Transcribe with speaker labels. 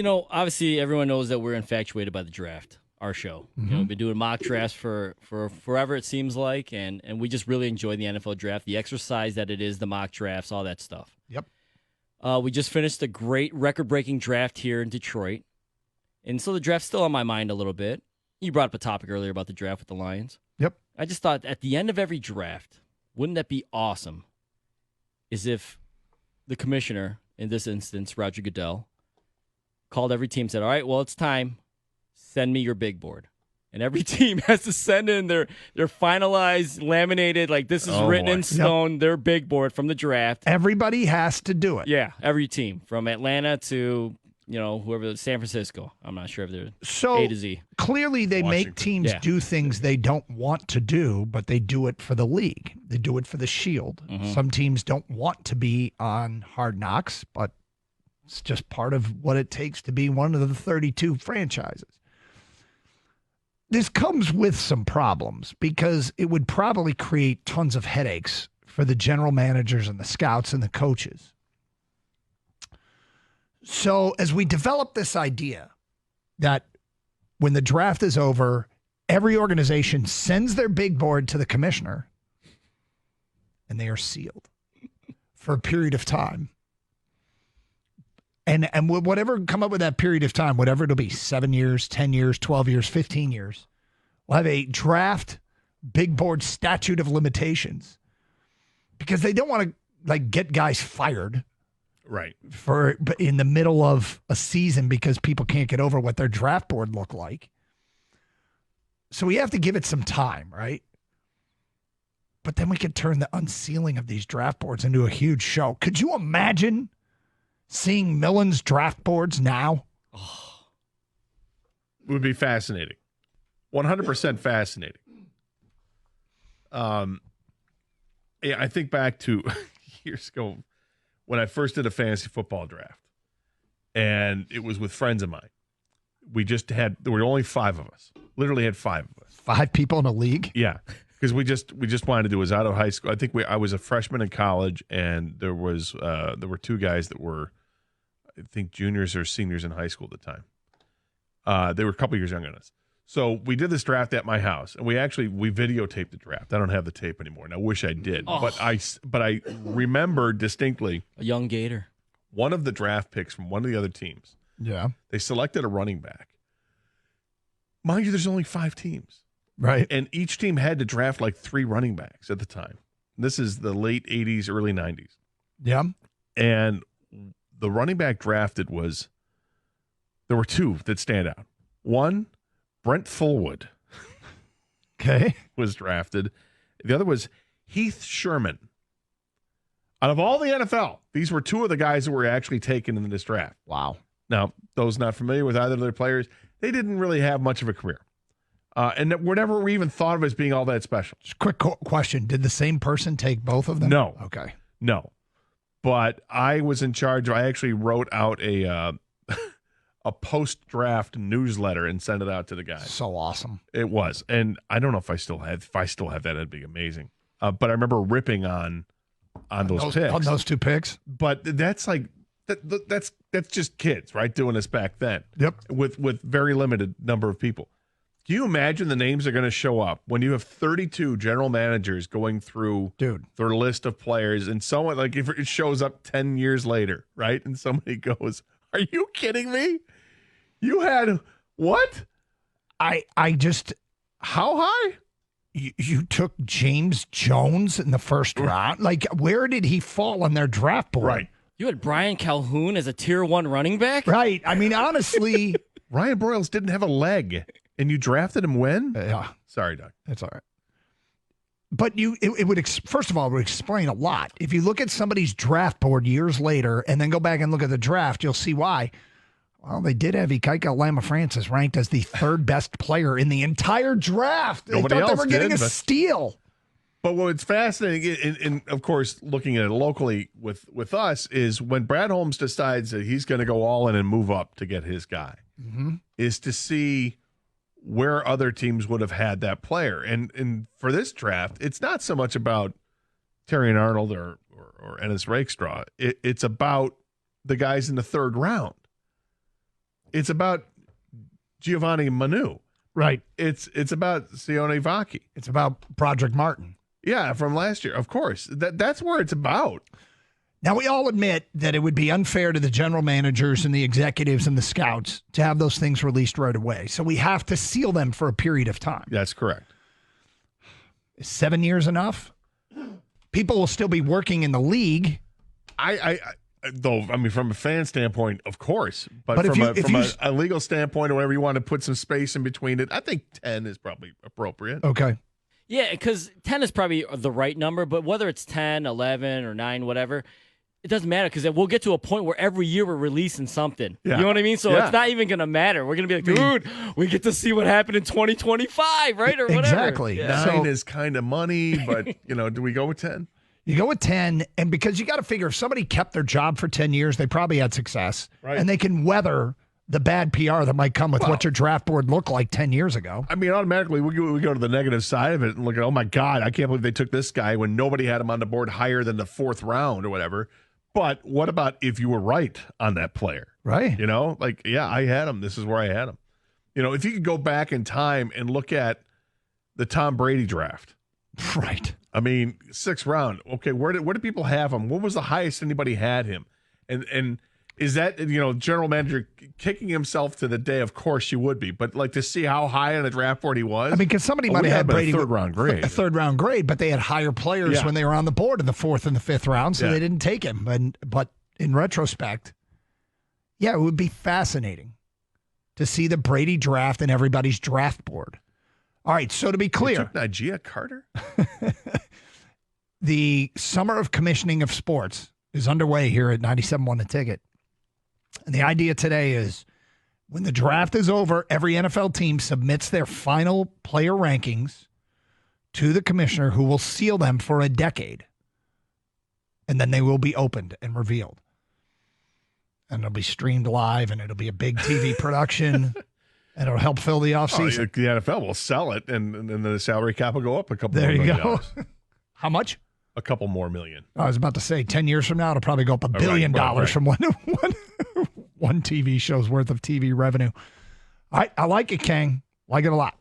Speaker 1: Obviously everyone knows that we're infatuated by the draft, our show. We've been doing mock drafts for forever, it seems like, and we just really enjoy the NFL draft, the exercise that it is, the mock drafts, all that stuff.
Speaker 2: Yep.
Speaker 1: We just finished a great record-breaking draft here in Detroit, and so the draft's still on my mind a little bit. You brought up a topic earlier about the draft with the Lions.
Speaker 2: Yep.
Speaker 1: I just thought at the end of every draft, wouldn't that be awesome, is if the commissioner, in this instance, Roger Goodell, called every team and said, all right, well, it's time. Send me your big board. And every team has to send in their finalized, laminated, like this is written in stone, their big board from the draft.
Speaker 2: Everybody has to do it.
Speaker 1: Yeah, every team. From Atlanta to, whoever, San Francisco. I'm not sure if they're A to Z.
Speaker 2: Clearly they make teams do things they don't want to do, but they do it for the league. They do it for the shield. Some teams don't want to be on Hard Knocks, but it's just part of what it takes to be one of the 32 franchises. This comes with some problems because it would probably create tons of headaches for the general managers and the scouts and the coaches. So as we develop this idea that when the draft is over, every organization sends their big board to the commissioner and they are sealed for a period of time. And whatever come up with that period of time, whatever it'll be, 7 years, 10 years, 12 years, 15 years, we'll have a draft big board statute of limitations because they don't want to get guys fired but in the middle of a season because people can't get over what their draft board look like. So we have to give it some time, right? But then we could turn the unsealing of these draft boards into a huge show. Could you imagine seeing Millen's draft boards now?
Speaker 3: Oh. It would be fascinating. 100% fascinating. I think back to years ago when I first did a fantasy football draft, and it was with friends of mine. There were only 5 of us. Literally had 5 of us.
Speaker 2: 5 people in a league?
Speaker 3: Yeah. Because we just wanted to do it. It was out of high school. I think I was a freshman in college, and there were 2 guys that were, I think, juniors or seniors in high school at the time. They were a couple years younger than us. So we did this draft at my house, and we videotaped the draft. I don't have the tape anymore, and I wish I did.
Speaker 1: Oh.
Speaker 3: But I remember distinctly
Speaker 1: a young Gator.
Speaker 3: One of the draft picks from one of the other teams.
Speaker 2: Yeah.
Speaker 3: They selected a running back. Mind you, there's only 5 teams.
Speaker 2: Right.
Speaker 3: And each team had to draft 3 running backs at the time. This is the late 80s, early 90s.
Speaker 2: Yeah.
Speaker 3: And the running back drafted there were 2 that stand out. One, Brent Fullwood.
Speaker 2: Okay.
Speaker 3: Was drafted. The other was Heath Sherman. Out of all the NFL, these were 2 of the guys that were actually taken in this draft.
Speaker 2: Wow.
Speaker 3: Now, those not familiar with either of their players, they didn't really have much of a career. And were never even thought of as being all that special.
Speaker 2: Just quick question. Did the same person take both of them?
Speaker 3: No.
Speaker 2: Okay.
Speaker 3: No. But I was in charge. I actually wrote out a post-draft newsletter and sent it out to the guys.
Speaker 2: So awesome.
Speaker 3: It was. And I don't know if I still have that, that'd be amazing. But I remember ripping on those picks.
Speaker 2: On those 2 picks?
Speaker 3: But that's that's just kids, right? Doing this back then.
Speaker 2: Yep.
Speaker 3: With very limited number of people. Can you imagine the names are going to show up when you have 32 general managers going through their list of players, and someone if it shows up 10 years later, right? And somebody goes, "Are you kidding me? You had what?"
Speaker 2: I just
Speaker 3: how high?
Speaker 2: You took James Jones in the first round. Where did he fall on their draft board?
Speaker 3: Right.
Speaker 1: You had Brian Calhoun as a tier 1 running back?
Speaker 2: Right. I mean, honestly,
Speaker 3: Ryan Broyles didn't have a leg, and you drafted him when?
Speaker 2: Yeah.
Speaker 3: Sorry, Doug.
Speaker 2: That's all right. But it would, first of all, it would explain a lot. If you look at somebody's draft board years later and then go back and look at the draft, you'll see why. Well, they did have Ikaika Lama-Francis ranked as the 3rd best player in the entire draft.
Speaker 3: Nobody
Speaker 2: they thought
Speaker 3: else
Speaker 2: they were getting
Speaker 3: did,
Speaker 2: a steal.
Speaker 3: But what's fascinating, and of course, looking at it locally with us, is when Brad Holmes decides that he's going to go all in and move up to get his guy, is to see where other teams would have had that player. And for this draft, it's not so much about Terrion Arnold or Ennis Rakestraw. It's about the guys in the 3rd round. It's about Giovanni Manu.
Speaker 2: Right.
Speaker 3: It's about Sione Vaki.
Speaker 2: It's about Broderick Martin.
Speaker 3: Yeah, from last year, of course. That's where it's about.
Speaker 2: Now, we all admit that it would be unfair to the general managers and the executives and the scouts to have those things released right away. So we have to seal them for a period of time.
Speaker 3: That's correct.
Speaker 2: Is 7 years enough? People will still be working in the league.
Speaker 3: Though, I mean, from a fan standpoint, of course. But
Speaker 2: if
Speaker 3: from a legal standpoint, or whatever you want to put some space in between it, I think 10 is probably appropriate.
Speaker 2: Okay.
Speaker 1: Yeah, because 10 is probably the right number, but whether it's 10, 11, or 9, whatever, it doesn't matter because we'll get to a point where every year we're releasing something.
Speaker 3: Yeah.
Speaker 1: You know what I mean? So it's not even going to matter. We're going to be like, dude, we get to see what happened in 2025, right? Or whatever.
Speaker 2: Exactly.
Speaker 1: Yeah.
Speaker 3: 9 is kind of money, but, do we go with 10?
Speaker 2: You go with 10, and because you got to figure if somebody kept their job for 10 years, they probably had success.
Speaker 3: Right.
Speaker 2: And they can weather the bad PR that might come with what your draft board looked like 10 years ago.
Speaker 3: I mean, automatically, we go to the negative side of it and look at, oh, my God, I can't believe they took this guy when nobody had him on the board higher than the 4th round or whatever. But what about if you were right on that player?
Speaker 2: Right.
Speaker 3: I had him. This is where I had him. If you could go back in time and look at the Tom Brady draft.
Speaker 2: Right.
Speaker 3: I mean, 6th round. Okay, where did people have him? What was the highest anybody had him? And is that, general manager kicking himself to the day? Of course you would be. But, to see how high on the draft board he was?
Speaker 2: I mean, because somebody might have had Brady
Speaker 3: a 3rd-round grade.
Speaker 2: A 3rd-round grade, but they had higher players when they were on the board in the 4th and the 5th round, so they didn't take him. But in retrospect, it would be fascinating to see the Brady draft and everybody's draft board. All right, so to be clear.
Speaker 3: You took Najee Carter?
Speaker 2: The summer of commissioning of sports is underway here at 97.1 The Ticket. And the idea today is when the draft is over, every NFL team submits their final player rankings to the commissioner who will seal them for a decade. And then they will be opened and revealed. And it'll be streamed live, and it'll be a big TV production. And it'll help fill the offseason.
Speaker 3: The NFL will sell it, and then the salary cap will go up a couple
Speaker 2: there
Speaker 3: more
Speaker 2: you
Speaker 3: million
Speaker 2: go.
Speaker 3: dollars.
Speaker 2: How much?
Speaker 3: A couple more million.
Speaker 2: I was about to say 10 years from now, it'll probably go up $1 billion from one TV show's worth of TV revenue. I like it, Khang. Like it a lot.